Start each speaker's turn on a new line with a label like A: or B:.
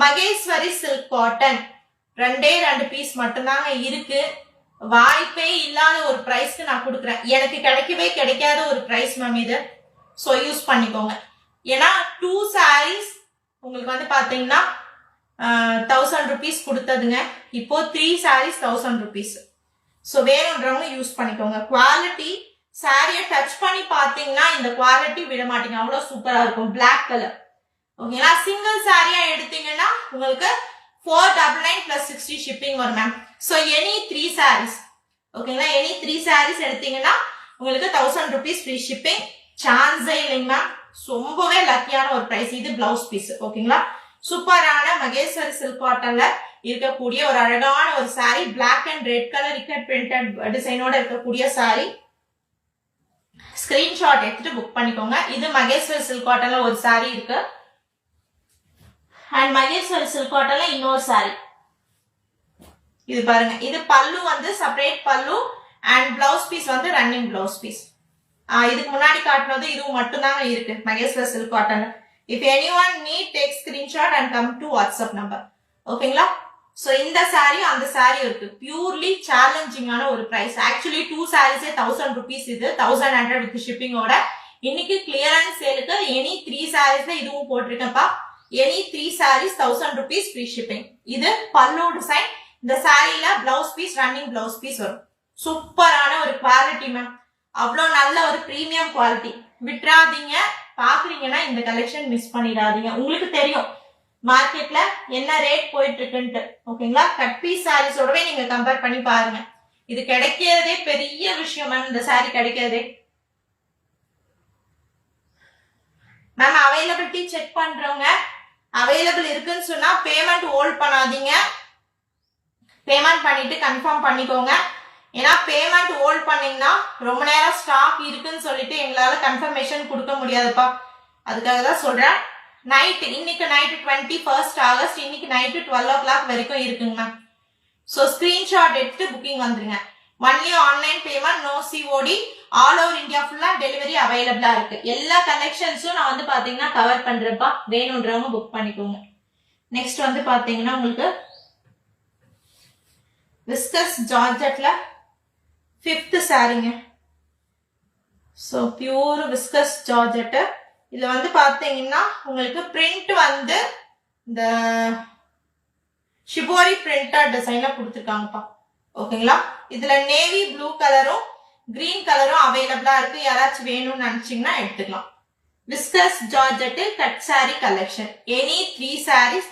A: Maheswari silk cotton ரெண்டே 2 piece மட்டும்தாங்க இருக்கு. வாய்ப்பே இல்லாத ஒரு பிரைஸ்க்கு நான் கொடுக்குறேன். எனக்கு கிடைக்கவே கிடைக்காத ஒரு பிரைஸ் மேம் இது. ஸோ யூஸ் பண்ணிக்கோங்க. ஏன்னா 2 sarees உங்களுக்கு வந்து பாத்தீங்கன்னா 1000 rupees கொடுத்ததுங்க. இப்போ 3 sarees 1000 rupees. ஸோ வேணுன்றவங்க யூஸ் பண்ணிக்கோங்க. குவாலிட்டி சாரியை டச் பண்ணி பார்த்தீங்கன்னா இந்த குவாலிட்டி விட மாட்டீங்க, அவ்வளோ சூப்பரா இருக்கும். பிளாக் கலர் ஓகேங்களா. சிங்கிள் சாரியா எடுத்தீங்கன்னா உங்களுக்கு 499 plus 60 ஷிப்பிங் வரும் மேம். ஸோ எனி 3 sarees ஓகேங்களா, எனி 3 sarees எடுத்தீங்கன்னா உங்களுக்கு 1000 rupees ஃப்ரீ ஷிப்பிங். சான்ஸே இல்லைங்க மேம். ரொம்பவே லக்கியான ஒரு பிரைஸ். இது பிளவுஸ் பீஸ் ஓகேங்களா. சூப்பரான மகேஸ்வரி சில்க் காட்டன்ல இருக்கக்கூடிய ஒரு அழகான ஒரு sari. Black and red colour ikat printed டிசைனோட இருக்கக்கூடிய சாரி. ஸ்கிரீன்ஷாட் எடுத்துட்டு புக் பண்ணிக்கோங்க. இது மகேஸ்வரி சில்க் காட்டன்ல ஒரு சாரி இருக்கு. அண்ட் மகேஸ்வரி சில்க் காட்டன்ல இன்னொரு சாரி இது பாருங்க. இது பல்லு வந்து separate pallu and blouse piece வந்து ரன்னிங் பிளவுஸ் பீஸ். இதுக்கு முன்னாடி காட்டினது இது மட்டும் தாங்க இருக்கு மகேஸ்வரி சில்க் காட்டன்ல. If anyone need take screenshot and come to WhatsApp number ஓகேங்களா. ஸோ இந்த சாரி அந்த சாரி இருக்கு. பியூர்லி சேலஞ்சிங்கான ஒரு பிரைஸ். Actually 2 sarees 1000 rupees. இது 1100 வித் ஷிப்பிங்கோட. இன்னைக்கு கிளியரன்ஸ் சேலுக்கு எனி 3 sarees இதுவும் போட்டிருக்கேன்ப்பா. Any 3 sarees 1000 rupees free shipping. இது பல்லு டிசைன். இந்த சாரியில blouse piece running blouse piece வரும். சூப்பரான ஒரு குவாலிட்டி மேம். அவ்வளோ நல்ல ஒரு பிரீமியம் குவாலிட்டி. விட்டுறாதீங்க. பாக்குறீங்கன்னா இந்த கலெக்ஷன் மிஸ் பண்ணிடாதீங்க. உங்களுக்கு தெரியும் மார்க்கெட்ல என்ன ரேட் போயிட்டு இருக்குன்ட்டு ஓகேங்களா. கட் பீஸ் சாரீஸோடவே நீங்க கம்பேர் பண்ணி பாருங்க. இது கிடைக்கிறதே பெரிய விஷயம் மேம். இந்த சாரி கிடைக்கிறதே மேம். அவைலபிலிட்டி செக் பண்றவங்க அவைலபிள் இருக்குன்னு சொன்னா பேமெண்ட் ஹோல்ட் பண்ணாதீங்க. பேமெண்ட் பண்ணிட்டு கன்ஃபார்ம் பண்ணிக்கோங்க. ஏன்னா பேமெண்ட் ஹோல்ட் பண்ணீங்கன்னா ரொம்ப நேரம் ஸ்டாக் இருக்குன்னு சொல்லிட்டு எங்களால கன்ஃபர்மேஷன் கொடுக்க முடியாதுப்பா. அதுக்காக தான் சொல்றேன். நைட்டு இன்னைக்கு நைட்டு 21st August இன்னைக்கு நைட்டு 12 o'clock வரைக்கும் இருக்குங்க மேம். ஸோ ஸ்கிரீன்ஷாட் எடுத்து புக்கிங் வந்துருங்க. Only online payment, no COD. All over India ஃபுல்லா டெலிவரி அவைலபிளா இருக்கு. எல்லா கலெக்ஷன்ஸும் நான் வந்து பாத்தீங்கன்னா கவர் பண்றப்பா. வேணுன்றவங்க புக் பண்ணிக்கோங்க. நெக்ஸ்ட் வந்து பாத்தீங்கன்னா உங்களுக்கு விஸ்கஸ் ஜார்ஜெட்ல 5th சாரிங்க. So pure viscous georgette. இதுல வந்து பாத்தீங்கன்னா உங்களுக்கு பிரிண்ட் வந்து இந்த ஷிபோரி பிரிண்டட் டிசைன்ல கொடுத்துருக்காங்கப்பா ஓகேங்களா. இதுல நேவி ப்ளூ கலரும் கிரீன் கலரும் அவைலபிளா இருக்கு. யாராச்சும் வேணும்னு நினைச்சீங்கன்னா எடுத்துக்கலாம். Viscous georgette cut sorry collection. Any 3 sarees